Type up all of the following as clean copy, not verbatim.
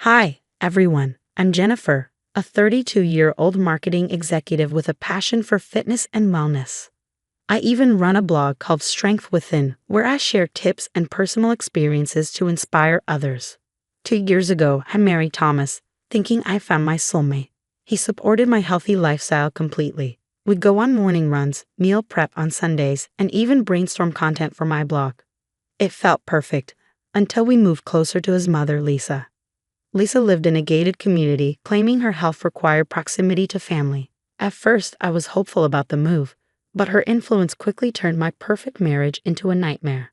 Hi, everyone. I'm Jennifer, a 32-year-old marketing executive with a passion for fitness and wellness. I even run a blog called Strength Within, where I share tips and personal experiences to inspire others. 2 years ago, I married Thomas, thinking I found my soulmate. He supported my healthy lifestyle completely. We'd go on morning runs, meal prep on Sundays, and even brainstorm content for my blog. It felt perfect, until we moved closer to his mother, Lisa. Lisa lived in a gated community, claiming her health required proximity to family. At first, I was hopeful about the move, but her influence quickly turned my perfect marriage into a nightmare.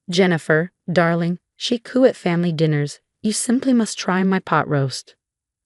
"Jennifer, darling," she'd coo at family dinners, "you simply must try my pot roast.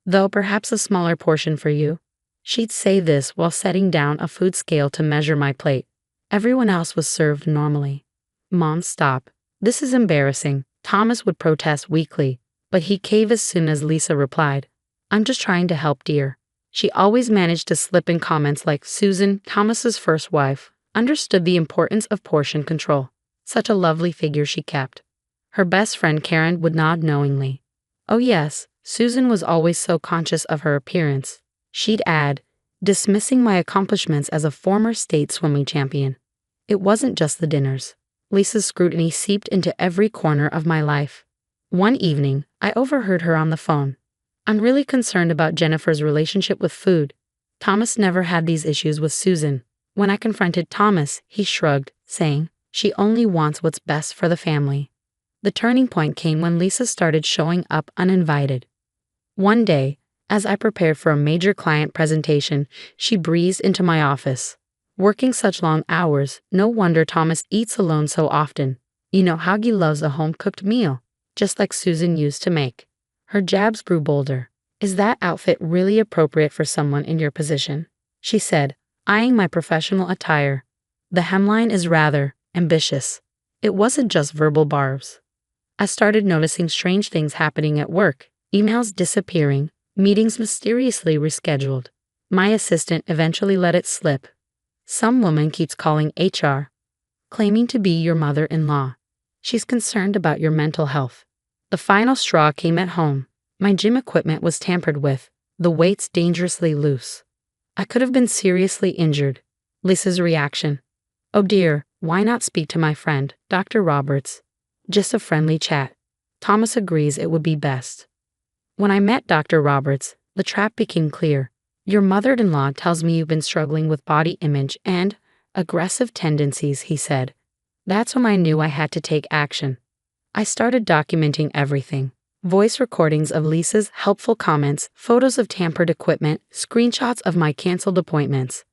Though perhaps a smaller portion for you." She'd say this while setting down a food scale to measure my plate. Everyone else was served normally. "Mom, stop. This is embarrassing," Thomas would protest weakly, but he'd cave as soon as Lisa replied, "I'm just trying to help, dear." She always managed to slip in comments like Susan, Thomas's first wife, understood the importance of portion control. Such a lovely figure she kept. Her best friend Karen would nod knowingly. "Oh yes, Susan was always so conscious of her appearance," she'd add, dismissing my accomplishments as a former state swimming champion. It wasn't just the dinners. Lisa's scrutiny seeped into every corner of my life. One evening, I overheard her on the phone. "I'm really concerned about Jennifer's relationship with food. Thomas never had these issues with Susan." When I confronted Thomas, he shrugged, saying, "She only wants what's best for the family." The turning point came when Lisa started showing up uninvited. One day, as I prepared for a major client presentation, she breezed into my office. "Working such long hours, no wonder Thomas eats alone so often. You know Hagi loves a home-cooked meal, just like Susan used to make." Her jabs grew bolder. "Is that outfit really appropriate for someone in your position?" she said, eyeing my professional attire. "The hemline is rather ambitious." It wasn't just verbal barbs. I started noticing strange things happening at work, emails disappearing, meetings mysteriously rescheduled. My assistant eventually let it slip. "Some woman keeps calling HR, claiming to be your mother-in-law. She's concerned about your mental health." The final straw came at home. My gym equipment was tampered with, the weights dangerously loose. I could have been seriously injured. Lisa's reaction: "Oh dear, why not speak to my friend, Dr. Roberts? Just a friendly chat. Thomas agrees it would be best." When I met Dr. Roberts, the trap became clear. "Your mother-in-law tells me you've been struggling with body image and aggressive tendencies," he said. That's when I knew I had to take action. I started documenting everything. Voice recordings of Lisa's helpful comments, photos of tampered equipment, screenshots of my canceled appointments.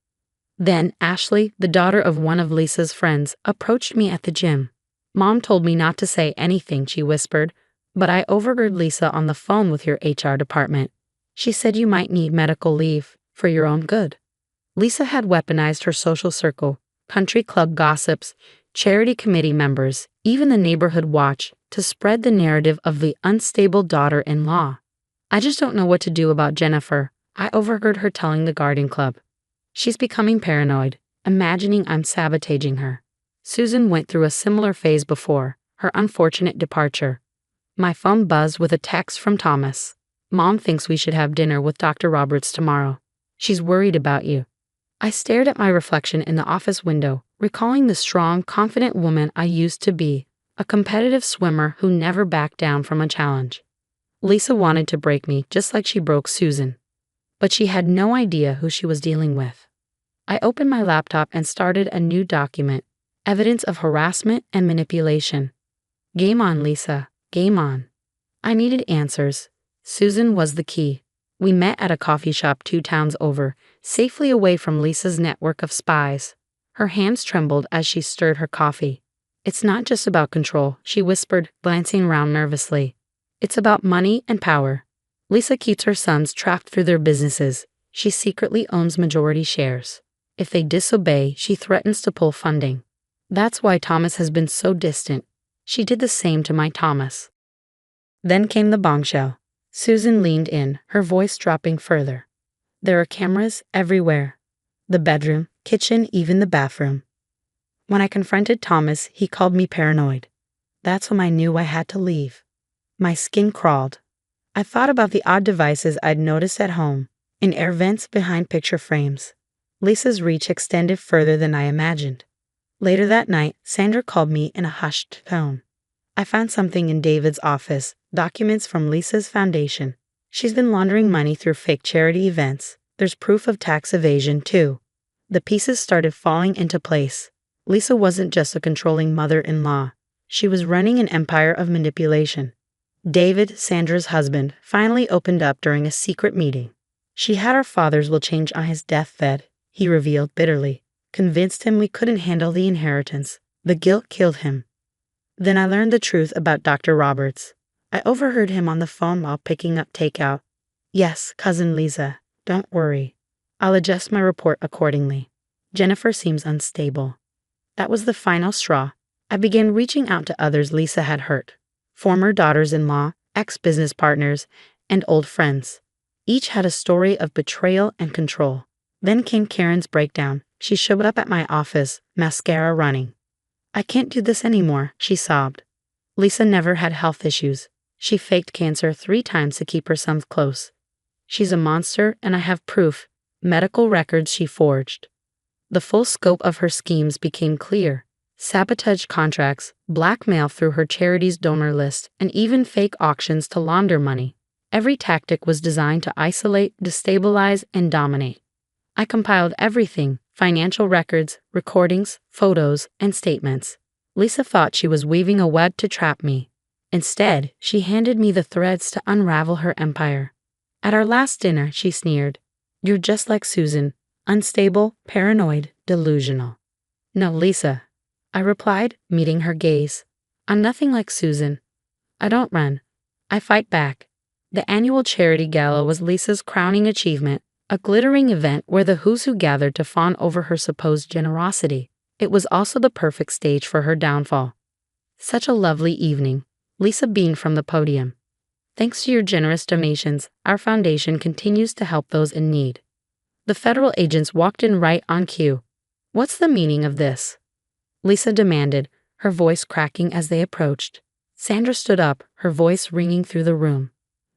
Then Ashley, the daughter of one of Lisa's friends, approached me at the gym. "Mom told me not to say anything," she whispered, "but I overheard Lisa on the phone with your HR department. She said you might need medical leave, for your own good." Lisa had weaponized her social circle, country club gossips, charity committee members, even the neighborhood watch, to spread the narrative of the unstable daughter-in-law. "I just don't know what to do about Jennifer," I overheard her telling the garden club. "She's becoming paranoid, imagining I'm sabotaging her." Susan went through a similar phase before her unfortunate departure. My phone buzzed with a text from Thomas. "Mom thinks we should have dinner with Dr. Roberts tomorrow. She's worried about you." I stared at my reflection in the office window, recalling the strong, confident woman I used to be, a competitive swimmer who never backed down from a challenge. Lisa wanted to break me just like she broke Susan, but she had no idea who she was dealing with. I opened my laptop and started a new document, evidence of harassment and manipulation. Game on, Lisa, game on. I needed answers. Susan was the key. We met at a coffee shop 2 towns over, safely away from Lisa's network of spies. Her hands trembled as she stirred her coffee. "It's not just about control," she whispered, glancing around nervously. "It's about money and power. Lisa keeps her sons trapped through their businesses. She secretly owns majority shares. If they disobey, she threatens to pull funding. That's why Thomas has been so distant. She did the same to my Thomas." Then came the bombshell. Susan leaned in, her voice dropping further. "There are cameras everywhere. The bedroom, kitchen, even the bathroom." When I confronted Thomas, he called me paranoid. That's when I knew I had to leave. My skin crawled. I thought about the odd devices I'd noticed at home, in air vents behind picture frames. Lisa's reach extended further than I imagined. Later that night, Sandra called me in a hushed tone. I found something in David's office, documents from Lisa's foundation. She's been laundering money through fake charity events. There's proof of tax evasion, too. The pieces started falling into place. Lisa wasn't just a controlling mother-in-law. She was running an empire of manipulation. David, Sandra's husband, finally opened up during a secret meeting. She had our father's will change on his deathbed, he revealed bitterly. Convinced him we couldn't handle the inheritance. The guilt killed him. Then I learned the truth about Dr. Roberts. I overheard him on the phone while picking up takeout. Yes, cousin Lisa, don't worry. I'll adjust my report accordingly. Jennifer seems unstable. That was the final straw. I began reaching out to others Lisa had hurt. Former daughters-in-law, ex-business partners, and old friends. Each had a story of betrayal and control. Then came Karen's breakdown. She showed up at my office, mascara running. I can't do this anymore, she sobbed. Lisa never had health issues. She faked cancer 3 times to keep her sons close. She's a monster, and I have proof. Medical records she forged. The full scope of her schemes became clear. Sabotage contracts, blackmail through her charity's donor list, and even fake auctions to launder money. Every tactic was designed to isolate, destabilize, and dominate. I compiled everything: financial records, recordings, photos, and statements. Lisa thought she was weaving a web to trap me. Instead, she handed me the threads to unravel her empire. At our last dinner, she sneered, "You're just like Susan, unstable, paranoid, delusional." "No, Lisa," I replied, meeting her gaze. "I'm nothing like Susan. I don't run. I fight back." The annual charity gala was Lisa's crowning achievement, a glittering event where the who's who gathered to fawn over her supposed generosity. It was also the perfect stage for her downfall. "Such a lovely evening," Lisa beamed from the podium. "Thanks to your generous donations, our foundation continues to help those in need." The federal agents walked in right on cue. "What's the meaning of this?" Lisa demanded, her voice cracking as they approached. Sandra stood up, her voice ringing through the room.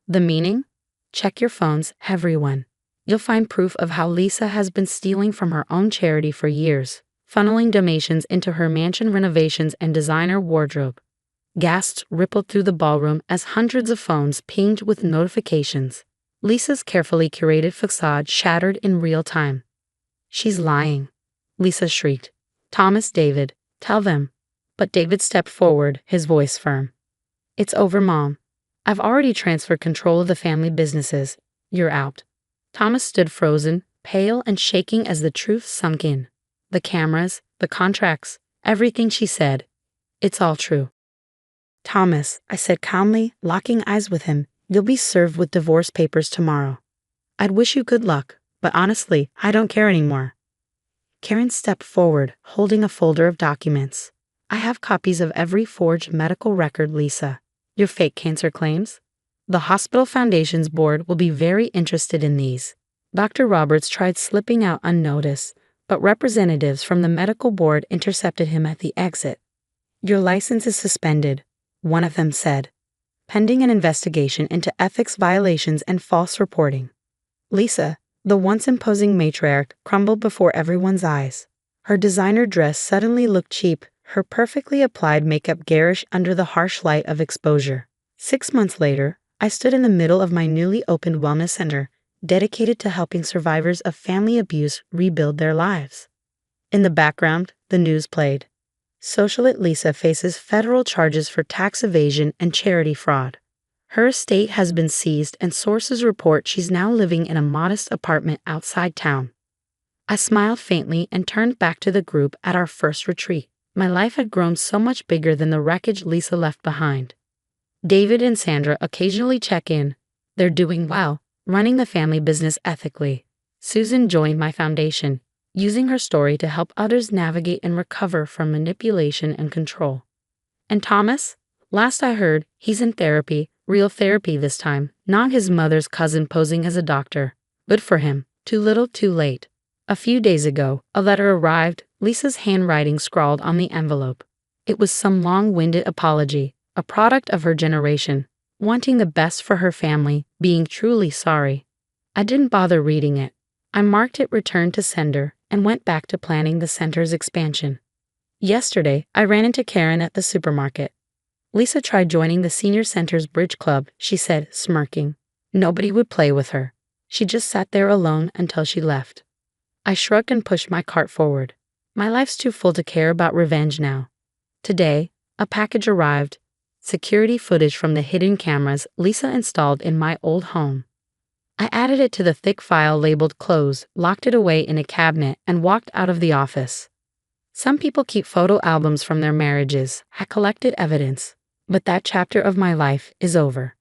"The meaning? Check your phones, everyone. You'll find proof of how Lisa has been stealing from her own charity for years, funneling donations into her mansion renovations and designer wardrobe." Gasps rippled through the ballroom as hundreds of phones pinged with notifications. Lisa's carefully curated facade shattered in real time. "She's lying," Lisa shrieked. "Thomas, David, tell them." But David stepped forward, his voice firm. "It's over, Mom. I've already transferred control of the family businesses. You're out." Thomas stood frozen, pale and shaking as the truth sunk in. The cameras, the contracts, everything she said. It's all true. "Thomas," I said calmly, locking eyes with him, "you'll be served with divorce papers tomorrow. I'd wish you good luck, but honestly, I don't care anymore." Karen stepped forward, holding a folder of documents. "I have copies of every forged medical record, Lisa. Your fake cancer claims? The hospital foundation's board will be very interested in these." Dr. Roberts tried slipping out unnoticed, but representatives from the medical board intercepted him at the exit. "Your license is suspended," one of them said, "pending an investigation into ethics violations and false reporting." Lisa, the once imposing matriarch, crumbled before everyone's eyes. Her designer dress suddenly looked cheap, her perfectly applied makeup garish under the harsh light of exposure. 6 months later, I stood in the middle of my newly opened wellness center, dedicated to helping survivors of family abuse rebuild their lives. In the background, the news played. Socialite Lisa faces federal charges for tax evasion and charity fraud. Her estate has been seized, and sources report she's now living in a modest apartment outside town. I smiled faintly and turned back to the group at our first retreat. My life had grown so much bigger than the wreckage Lisa left behind. David and Sandra occasionally check in. They're doing well, running the family business ethically. Susan joined my foundation, using her story to help others navigate and recover from manipulation and control. And Thomas? Last I heard, he's in therapy, real therapy this time, not his mother's cousin posing as a doctor. Good for him. Too little, too late. A few days ago, a letter arrived, Lisa's handwriting scrawled on the envelope. It was some long-winded apology, a product of her generation. wanting the best for her family, being truly sorry. I didn't bother reading it. I marked it returned to sender and went back to planning the center's expansion. Yesterday, I ran into Karen at the supermarket. Lisa tried joining the senior center's bridge club, she said, smirking. Nobody would play with her. She just sat there alone until she left. I shrugged and pushed my cart forward. My life's too full to care about revenge now. Today, a package arrived. Security footage from the hidden cameras Lisa installed in my old home. I added it to the thick file labeled close, locked it away in a cabinet, and walked out of the office. Some people keep photo albums from their marriages. I collected evidence. But that chapter of my life is over.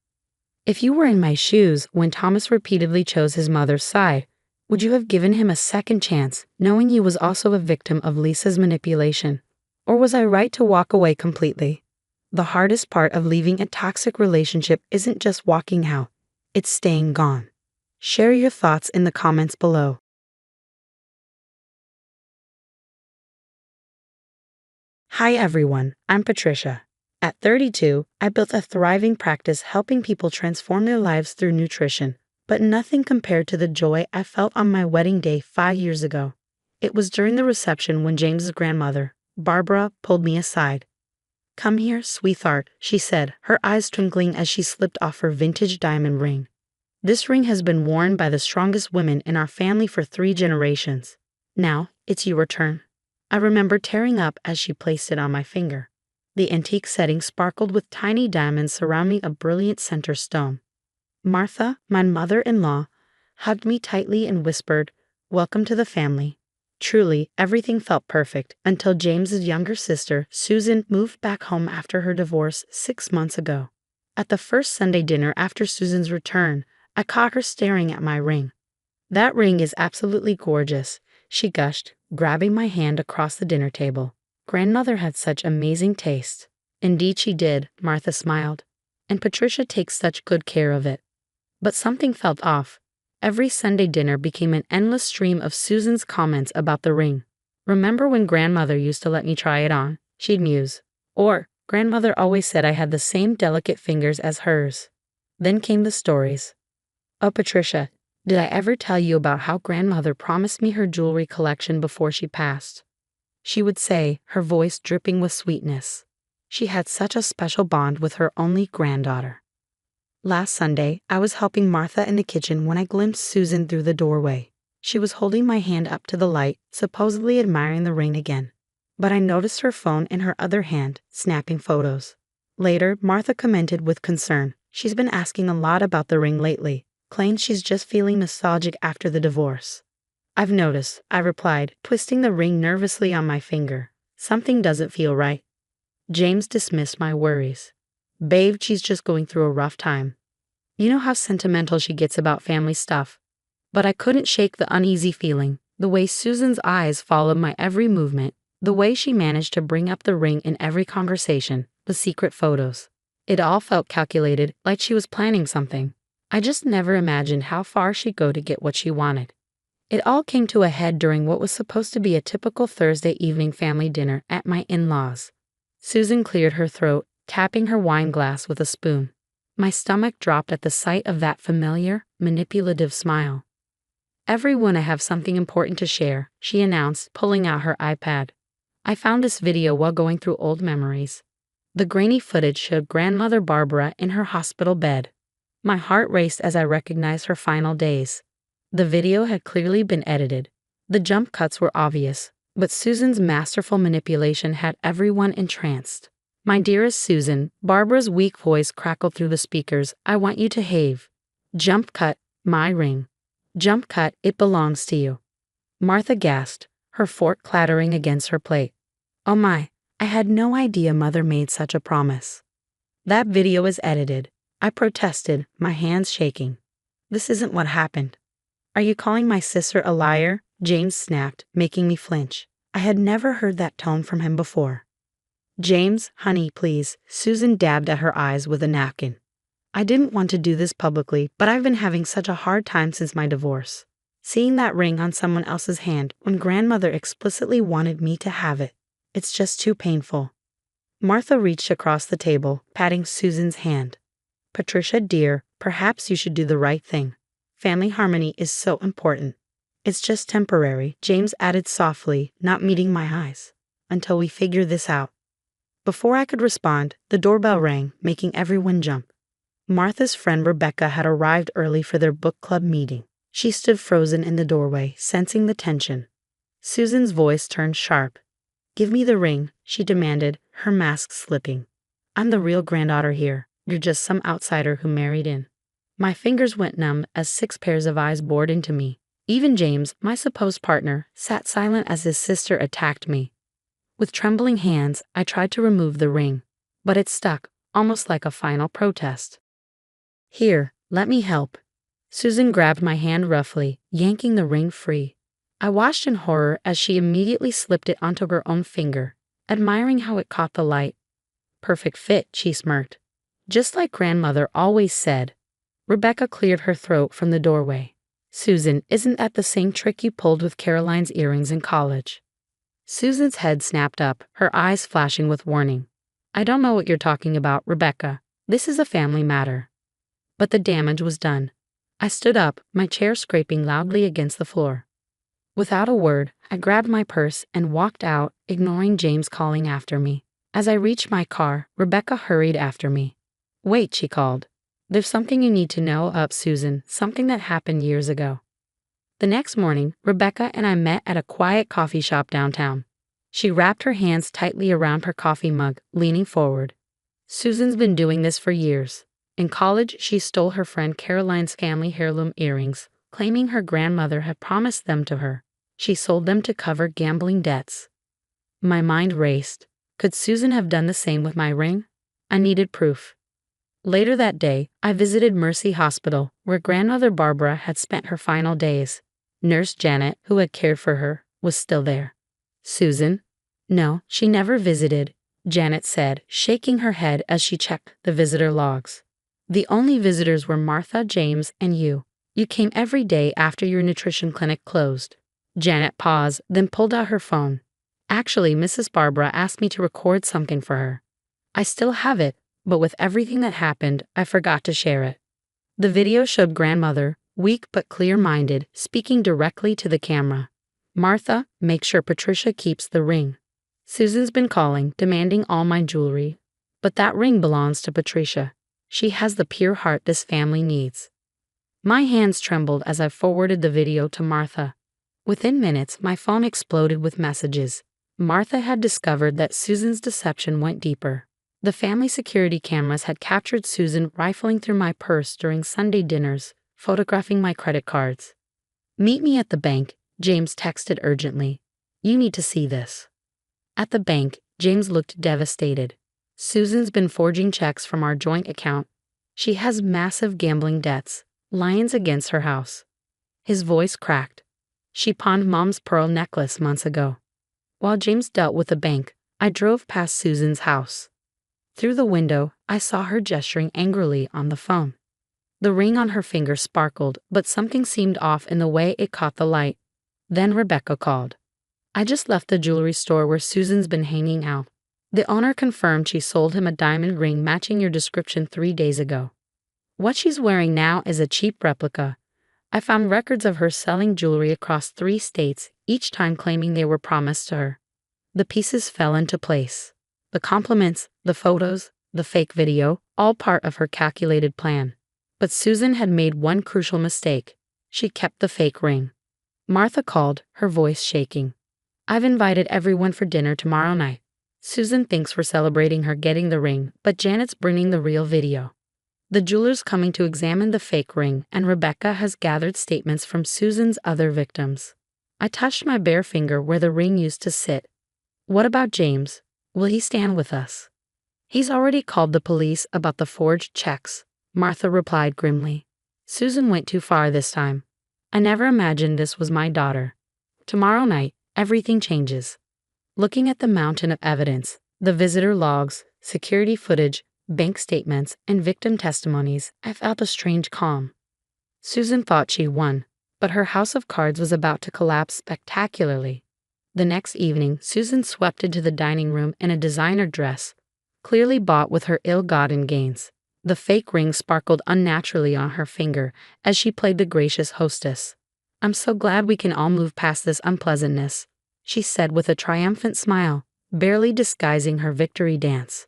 If you were in my shoes when Thomas repeatedly chose his mother's side, would you have given him a second chance, knowing he was also a victim of Lisa's manipulation? Or was I right to walk away completely? The hardest part of leaving a toxic relationship isn't just walking out, it's staying gone. Share your thoughts in the comments below. Hi everyone, I'm Patricia. At 32, I built a thriving practice helping people transform their lives through nutrition, but nothing compared to the joy I felt on my wedding day 5 years ago. It was during the reception when James's grandmother, Barbara, pulled me aside. "Come here, sweetheart," she said, her eyes twinkling as she slipped off her vintage diamond ring. "This ring has been worn by the strongest women in our family for 3 generations. Now, it's your turn." I remember tearing up as she placed it on my finger. The antique setting sparkled with tiny diamonds surrounding a brilliant center stone. Martha, my mother-in-law, hugged me tightly and whispered, "Welcome to the family." Truly, everything felt perfect until James's younger sister, Susan, moved back home after her divorce 6 months ago. At the first Sunday dinner after Susan's return, I caught her staring at my ring. "That ring is absolutely gorgeous," she gushed, grabbing my hand across the dinner table. "Grandmother had such amazing taste." "Indeed she did," Martha smiled. "And Patricia takes such good care of it." But something felt off. Every Sunday dinner became an endless stream of Susan's comments about the ring. "Remember when grandmother used to let me try it on?" she'd muse. Or, "Grandmother always said I had the same delicate fingers as hers." Then came the stories. "Oh, Patricia, did I ever tell you about how grandmother promised me her jewelry collection before she passed?" she would say, her voice dripping with sweetness. She had such a special bond with her only granddaughter. Last Sunday, I was helping Martha in the kitchen when I glimpsed Susan through the doorway. She was holding my hand up to the light, supposedly admiring the ring again. But I noticed her phone in her other hand, snapping photos. Later, Martha commented with concern. "She's been asking a lot about the ring lately, claims she's just feeling nostalgic after the divorce." "I've noticed," I replied, twisting the ring nervously on my finger. "Something doesn't feel right." James dismissed my worries. "Babe, she's just going through a rough time. You know how sentimental she gets about family stuff." But I couldn't shake the uneasy feeling, the way Susan's eyes followed my every movement, the way she managed to bring up the ring in every conversation, the secret photos. It all felt calculated, like she was planning something. I just never imagined how far she'd go to get what she wanted. It all came to a head during what was supposed to be a typical Thursday evening family dinner at my in-laws. Susan cleared her throat, tapping her wine glass with a spoon. My stomach dropped at the sight of that familiar, manipulative smile. "Everyone, I have something important to share," she announced, pulling out her iPad. "I found this video while going through old memories." The grainy footage showed grandmother Barbara in her hospital bed. My heart raced as I recognized her final days. The video had clearly been edited. The jump cuts were obvious, but Susan's masterful manipulation had everyone entranced. "My dearest Susan," Barbara's weak voice crackled through the speakers, "I want you to have." Jump cut, "My ring." Jump cut, "It belongs to you." Martha gasped, her fork clattering against her plate. "Oh my, I had no idea Mother made such a promise." "That video is edited," I protested, my hands shaking. "This isn't what happened." "Are you calling my sister a liar?" James snapped, making me flinch. I had never heard that tone from him before. "James, honey, please," Susan dabbed at her eyes with a napkin. "I didn't want to do this publicly, but I've been having such a hard time since my divorce. Seeing that ring on someone else's hand when grandmother explicitly wanted me to have it. It's just too painful." Martha reached across the table, patting Susan's hand. Patricia, dear, perhaps you should do the right thing. Family harmony is so important. It's just temporary, James added softly, not meeting my eyes. Until we figure this out. Before I could respond, the doorbell rang, making everyone jump. Martha's friend Rebecca had arrived early for their book club meeting. She stood frozen in the doorway, sensing the tension. Susan's voice turned sharp. "Give me the ring," she demanded, her mask slipping. "I'm the real granddaughter here. You're just some outsider who married in." My fingers went numb as 6 pairs of eyes bored into me. Even James, my supposed partner, sat silent as his sister attacked me. With trembling hands, I tried to remove the ring, but it stuck, almost like a final protest. "Here, let me help." Susan grabbed my hand roughly, yanking the ring free. I watched in horror as she immediately slipped it onto her own finger, admiring how it caught the light. "Perfect fit," she smirked. "Just like grandmother always said." Rebecca cleared her throat from the doorway. "Susan, isn't that the same trick you pulled with Caroline's earrings in college?" Susan's head snapped up, her eyes flashing with warning. "I don't know what you're talking about, Rebecca. This is a family matter." But the damage was done. I stood up, my chair scraping loudly against the floor. Without a word, I grabbed my purse and walked out, ignoring James calling after me. As I reached my car, Rebecca hurried after me. "Wait," she called. "There's something you need to know, Susan, something that happened years ago." The next morning, Rebecca and I met at a quiet coffee shop downtown. She wrapped her hands tightly around her coffee mug, leaning forward. "Susan's been doing this for years. In college, she stole her friend Caroline's family heirloom earrings, claiming her grandmother had promised them to her. She sold them to cover gambling debts." My mind raced. Could Susan have done the same with my ring? I needed proof. Later that day, I visited Mercy Hospital, where grandmother Barbara had spent her final days. Nurse Janet, who had cared for her, was still there. "Susan?" "No, she never visited," Janet said, shaking her head as she checked the visitor logs. "The only visitors were Martha, James, and you. You came every day after your nutrition clinic closed." Janet paused, then pulled out her phone. "Actually, Mrs. Barbara asked me to record something for her. I still have it, but with everything that happened, I forgot to share it." The video showed grandmother, weak but clear-minded, speaking directly to the camera. "Martha, make sure Patricia keeps the ring. Susan's been calling, demanding all my jewelry. But that ring belongs to Patricia. She has the pure heart this family needs." My hands trembled as I forwarded the video to Martha. Within minutes, my phone exploded with messages. Martha had discovered that Susan's deception went deeper. The family security cameras had captured Susan rifling through my purse during Sunday dinners, photographing my credit cards. "Meet me at the bank," James texted urgently. "You need to see this." At the bank, James looked devastated. "Susan's been forging checks from our joint account. She has massive gambling debts, liens against her house." His voice cracked. "She pawned Mom's pearl necklace months ago." While James dealt with the bank, I drove past Susan's house. Through the window, I saw her gesturing angrily on the phone. The ring on her finger sparkled, but something seemed off in the way it caught the light. Then Rebecca called. "I just left the jewelry store where Susan's been hanging out. The owner confirmed she sold him a diamond ring matching your description 3 days ago. What she's wearing now is a cheap replica. I found records of her selling jewelry across 3 states, each time claiming they were promised to her." The pieces fell into place. The compliments, the photos, the fake video, all part of her calculated plan. But Susan had made one crucial mistake. She kept the fake ring. Martha called, her voice shaking. "I've invited everyone for dinner tomorrow night. Susan thinks we're celebrating her getting the ring, but Janet's bringing the real video. The jeweler's coming to examine the fake ring, and Rebecca has gathered statements from Susan's other victims." I touched my bare finger where the ring used to sit. "What about James? Will he stand with us?" "He's already called the police about the forged checks," Martha replied grimly. "Susan went too far this time. I never imagined this was my daughter. Tomorrow night, everything changes." Looking at the mountain of evidence, the visitor logs, security footage, bank statements, and victim testimonies, I felt a strange calm. Susan thought she won, but her house of cards was about to collapse spectacularly. The next evening, Susan swept into the dining room in a designer dress, clearly bought with her ill-gotten gains. The fake ring sparkled unnaturally on her finger as she played the gracious hostess. "I'm so glad we can all move past this unpleasantness," she said with a triumphant smile, barely disguising her victory dance.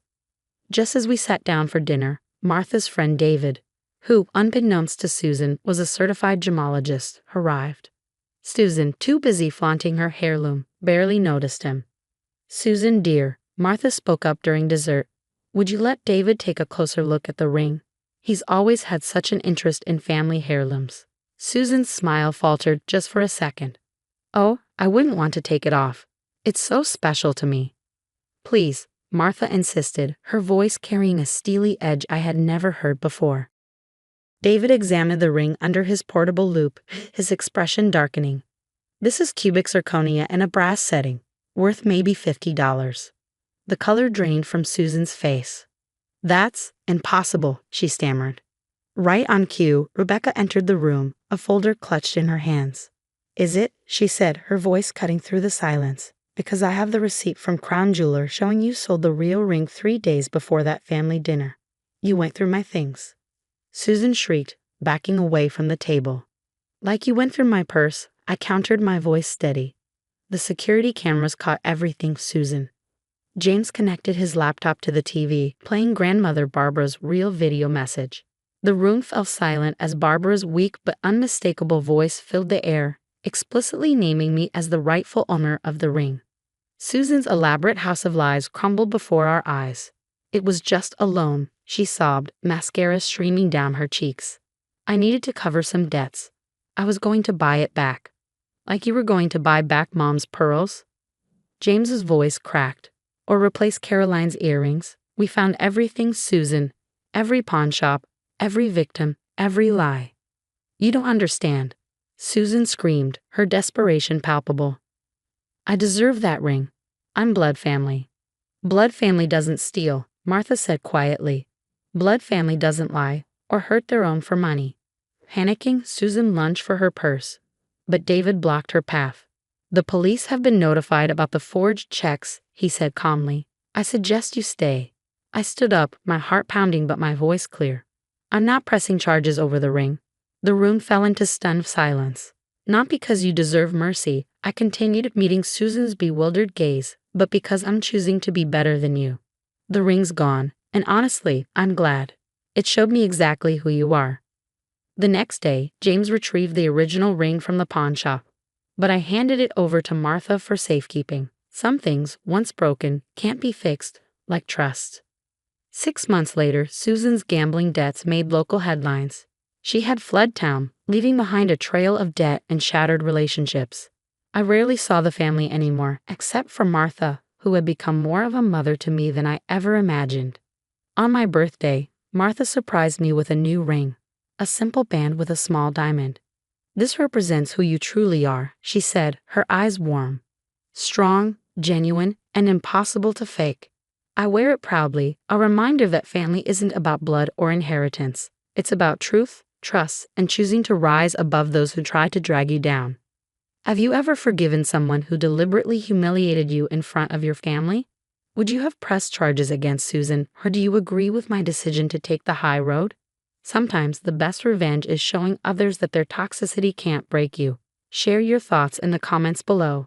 Just as we sat down for dinner, Martha's friend David, who, unbeknownst to Susan, was a certified gemologist, arrived. Susan, too busy flaunting her heirloom, barely noticed him. "Susan, dear," Martha spoke up during dessert, "would you let David take a closer look at the ring? He's always had such an interest in family heirlooms." Susan's smile faltered just for a second. "Oh, I wouldn't want to take it off. It's so special to me." "Please," Martha insisted, her voice carrying a steely edge I had never heard before. David examined the ring under his portable loupe, his expression darkening. "This is cubic zirconia in a brass setting, worth maybe $50. The color drained from Susan's face. "That's impossible," she stammered. Right on cue, Rebecca entered the room, a folder clutched in her hands. "Is it?" she said, her voice cutting through the silence. "Because I have the receipt from Crown Jeweler showing you sold the real ring 3 days before that family dinner. You went through my things." Susan shrieked, backing away from the table. "Like you went through my purse," I countered, my voice steady. "The security cameras caught everything, Susan." James connected his laptop to the TV, playing grandmother Barbara's real video message. The room fell silent as Barbara's weak but unmistakable voice filled the air, explicitly naming me as the rightful owner of the ring. Susan's elaborate house of lies crumbled before our eyes. "It was just a loan," she sobbed, mascara streaming down her cheeks. "I needed to cover some debts. I was going to buy it back." "Like you were going to buy back Mom's pearls?" James's voice cracked. "Or replace Caroline's earrings. We found everything, Susan. Every pawn shop, every victim, every lie." "You don't understand," Susan screamed, her desperation palpable. "I deserve that ring. I'm blood family." "Blood family doesn't steal," Martha said quietly. "Blood family doesn't lie or hurt their own for money." Panicking, Susan lunged for her purse. But David blocked her path. "The police have been notified about the forged checks," he said calmly. "I suggest you stay." I stood up, my heart pounding but my voice clear. "I'm not pressing charges over the ring." The room fell into stunned silence. "Not because you deserve mercy," I continued, meeting Susan's bewildered gaze, "but because I'm choosing to be better than you. The ring's gone, and honestly, I'm glad. It showed me exactly who you are." The next day, James retrieved the original ring from the pawn shop, but I handed it over to Martha for safekeeping. Some things, once broken, can't be fixed, like trust. 6 months later, Susan's gambling debts made local headlines. She had fled town, leaving behind a trail of debt and shattered relationships. I rarely saw the family anymore, except for Martha, who had become more of a mother to me than I ever imagined. On my birthday, Martha surprised me with a new ring, a simple band with a small diamond. "This represents who you truly are," she said, her eyes warm. "Strong, genuine, and impossible to fake." I wear it proudly, a reminder that family isn't about blood or inheritance. It's about truth, trust, and choosing to rise above those who try to drag you down. Have you ever forgiven someone who deliberately humiliated you in front of your family? Would you have pressed charges against Susan, or do you agree with my decision to take the high road? Sometimes the best revenge is showing others that their toxicity can't break you. Share your thoughts in the comments below.